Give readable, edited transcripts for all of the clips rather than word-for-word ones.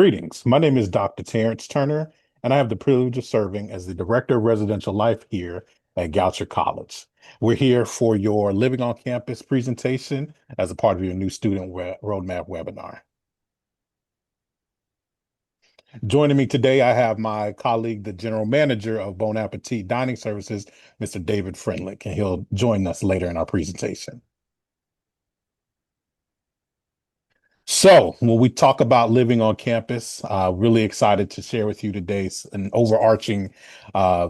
Greetings. My name is Dr. Terrence Turner, and I have the privilege of serving as the Director of Residential Life here at Goucher College. We're here for your Living on Campus presentation as a part of your new student roadmap webinar. Joining me today, I have my colleague, the General Manager of Bon Appetit Dining Services, Mr. David Friendlick, and he'll join us later in our presentation. So, when we talk about living on campus, really excited to share with you today an overarching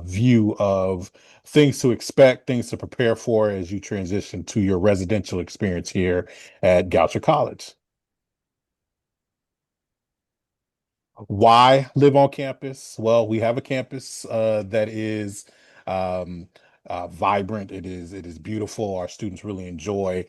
view of things to expect, things to prepare for as you transition to your residential experience here at Goucher College. Why live on campus? Well, we have a campus that is um, vibrant. It is beautiful. Our students really enjoy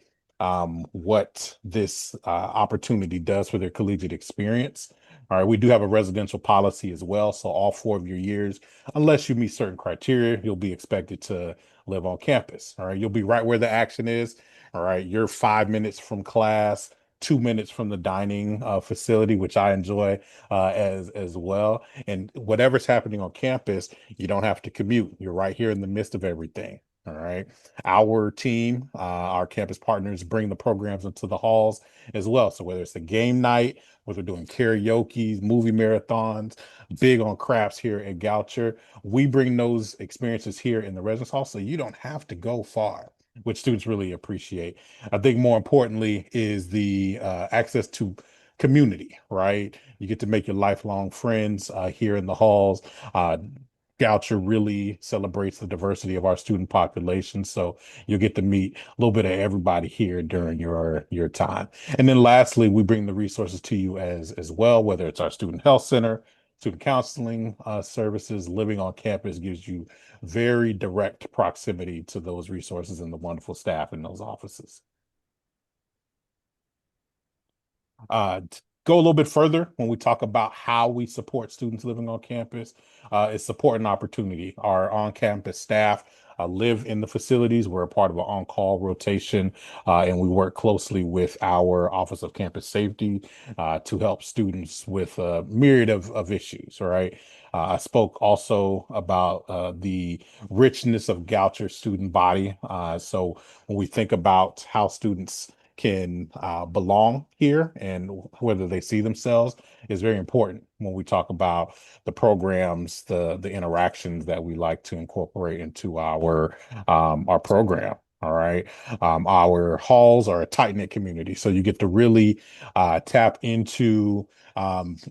what this opportunity does for their collegiate experience. All right, we do have a residential policy as well. So all 4 of your years, unless you meet certain criteria, you'll be expected to live on campus. All right, you'll be right where the action is. All right, you're 5 minutes from class, 2 minutes from the dining facility, which I enjoy as well. And whatever's happening on campus, you don't have to commute. You're right here in the midst of everything. All right. Our team, our campus partners bring the programs into the halls as well. So whether it's a game night, whether we're doing karaoke, movie marathons, big on crafts here at Goucher, we bring those experiences here in the residence hall so you don't have to go far, which students really appreciate. I think more importantly is the access to community, right? You get to make your lifelong friends here in the halls. Uh, Goucher really celebrates the diversity of our student population, so you'll get to meet a little bit of everybody here during your time. And then lastly, we bring the resources to you as well, whether it's our student health center, student counseling services. Living on campus gives you very direct proximity to those resources and the wonderful staff in those offices. Go a little bit further when we talk about how we support students living on campus. It's support and opportunity. Our on-campus staff live in the facilities. We're a part of an on-call rotation, and we work closely with our Office of Campus Safety to help students with a myriad of issues, right? I spoke also about the richness of Goucher student body. So when we think about how students can belong here and whether they see themselves is very important when we talk about the programs, the interactions that we like to incorporate into our program. All right. Our halls are a tight-knit community, so you get to really tap into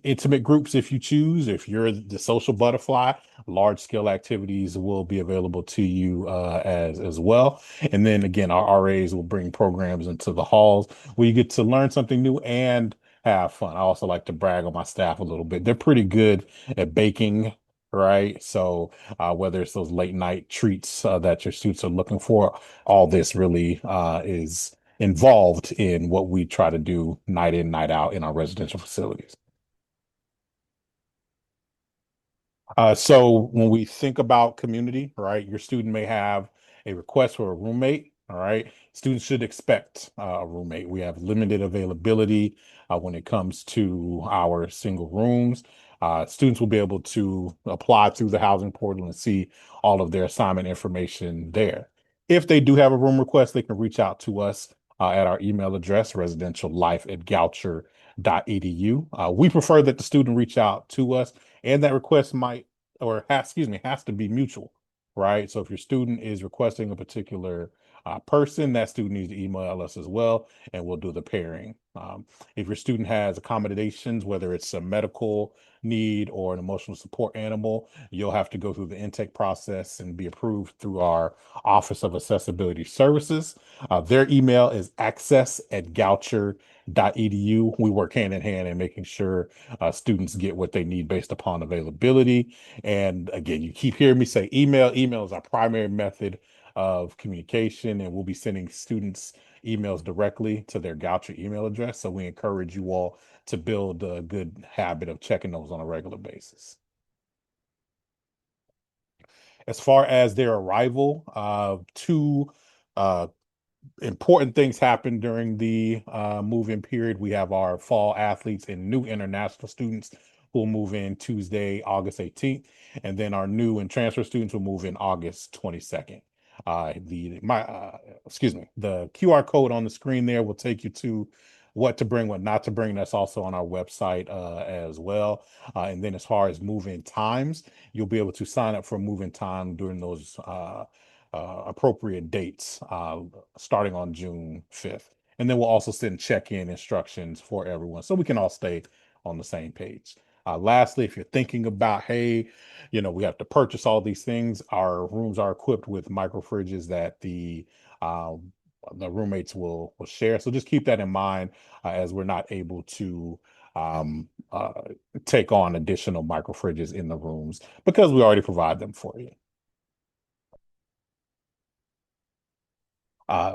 intimate groups if you choose. If you're the social butterfly, large-scale activities will be available to you as well. And then again, our RAs will bring programs into the halls where you get to learn something new and have fun. I also like to brag on my staff a little bit. They're pretty good at baking, right? So whether it's those late night treats that your students are looking for, all this really is involved in what we try to do night in, night out in our residential facilities. So when we think about community, right, your student may have a request for a roommate. All right. Students should expect a roommate. We have limited availability when it comes to our single rooms. Students will be able to apply through the housing portal and see all of their assignment information there. If they do have a room request, they can reach out to us at our email address, residentiallife@goucher.edu. We prefer that the student reach out to us, and that request might or has, excuse me, has to be mutual, right? So if your student is requesting a particular person, that student needs to email us as well, and we'll do the pairing. If your student has accommodations, whether it's a medical need or an emotional support animal, you'll have to go through the intake process and be approved through our Office of Accessibility Services. Their email is access@goucher.edu. We work hand in hand in making sure students get what they need based upon availability. And again, you keep hearing me say email. Email is our primary method of communication, and we'll be sending students emails directly to their Goucher email address. So we encourage you all to build a good habit of checking those on a regular basis. As far as their arrival to uh, Important things happen during the move-in period. We have our fall athletes and new international students who will move in Tuesday, August 18th, and then our new and transfer students will move in August 22nd. The my excuse me, the QR code on the screen there will take you to what to bring, what not to bring. That's also on our website as well. And then as far as move-in times, you'll be able to sign up for move-in time during those appropriate dates starting on June 5th. And then we'll also send check-in instructions for everyone so we can all stay on the same page. Lastly, if you're thinking about, hey, we have to purchase all these things, our rooms are equipped with micro fridges that uh, the roommates will share. So just keep that in mind as we're not able to um, uh, take on additional micro fridges in the rooms because we already provide them for you.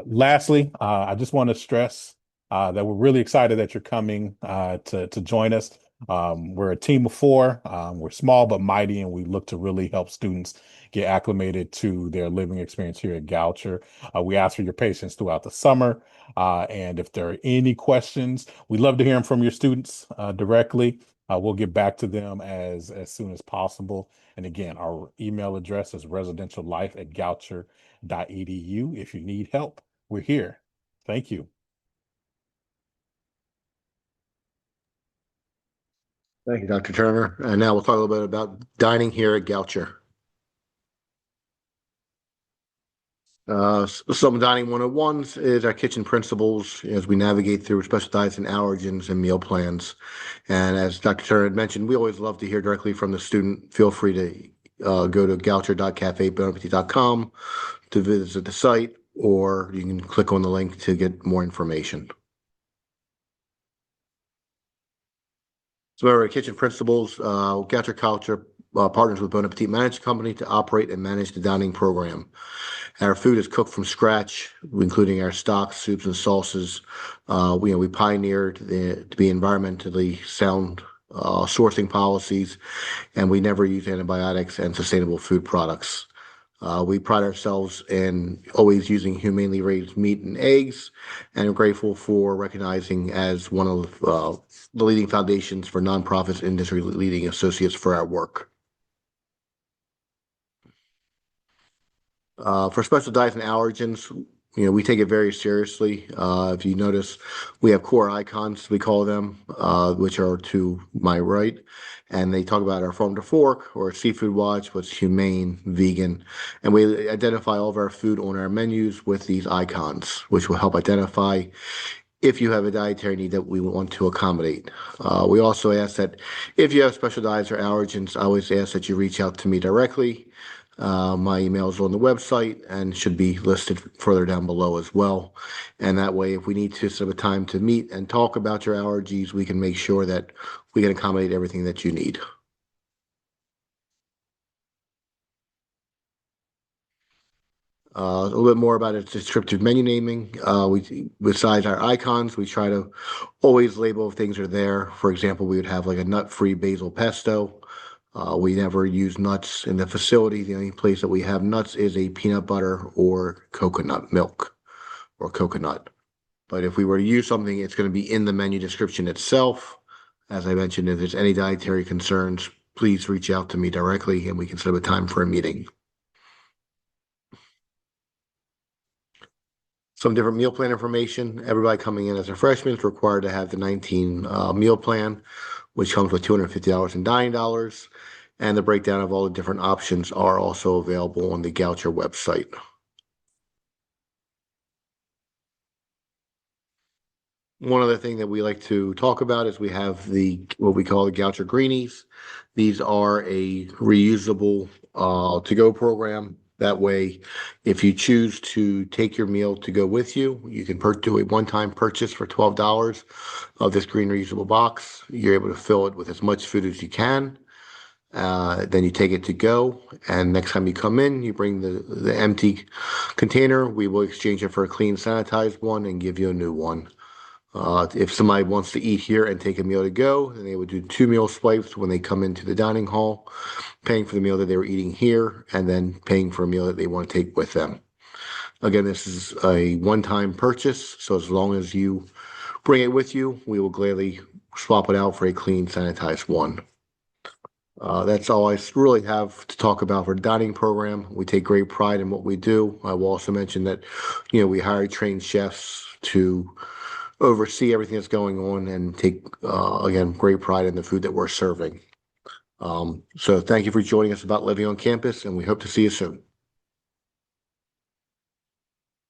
Lastly, I just want to stress that we're really excited that you're coming to join us. We're a team of four. We're small but mighty, and we look to really help students get acclimated to their living experience here at Goucher. We ask for your patience throughout the summer, and if there are any questions, we'd love to hear them from your students directly. We'll get back to them as soon as possible. And again, our email address is residentiallife@goucher.edu. If you need help, we're here. Thank you. Thank you, Dr. Turner. And now we'll talk a little bit about dining here at Goucher. Some dining 101s is our kitchen principles as we navigate through special diets and allergens and meal plans. And as Dr. Turner had mentioned, we always love to hear directly from the student. Feel free to go to goucher.cafebonappetit.com to visit the site, or you can click on the link to get more information. So our kitchen principles, Goucher College partners with Bon Appetit Management Company to operate and manage the dining program. Our food is cooked from scratch, including our stocks, soups, and sauces. We pioneered to be environmentally sound sourcing policies, and we never use antibiotics and sustainable food products. We pride ourselves in always using humanely raised meat and eggs, and are grateful for recognizing as one of the leading foundations for nonprofits, industry leading associates for our work. For special diets and allergens, we take it very seriously. If you notice, we have core icons, we call them, which are to my right, and they talk about our farm to fork or seafood watch, what's humane, vegan, and we identify all of our food on our menus with these icons, which will help identify if you have a dietary need that we want to accommodate. We also ask that if you have special diets or allergens, I always ask that you reach out to me directly. My email is on the website and should be listed further down below as well. And that way, if we need to set a time to meet and talk about your allergies, we can make sure that we can accommodate everything that you need. A little bit more about its descriptive menu naming. Besides our icons, we try to always label if things are there. For example, we would have like a nut-free basil pesto. We never use nuts in the facility. The only place that we have nuts is a peanut butter or coconut milk or coconut. But if we were to use something, it's going to be in the menu description itself. As I mentioned, if there's any dietary concerns, please reach out to me directly and we can set up a time for a meeting. Some different meal plan information. Everybody coming in as a freshman is required to have the 19 meal plan, which comes with $250 in dining dollars. And the breakdown of all the different options are also available on the Goucher website. One other thing that we like to talk about is we have what we call the Goucher Greenies. These are a reusable to-go program. That way, if you choose to take your meal to go with you, you can do a one-time purchase for $12 of this green reusable box. You're able to fill it with as much food as you can. Then you take it to go, and next time you come in, you bring the empty container. We will exchange it for a clean, sanitized one and give you a new one. If somebody wants to eat here and take a meal to go, then they would do 2 meal swipes when they come into the dining hall, paying for the meal that they were eating here, and then paying for a meal that they want to take with them. Again, this is a one-time purchase, so as long as you bring it with you, we will gladly swap it out for a clean, sanitized one. That's all I really have to talk about for the dining program. We take great pride in what we do. I will also mention that, we hire trained chefs to oversee everything that's going on and take, again, great pride in the food that we're serving. So thank you for joining us about living on campus, and we hope to see you soon.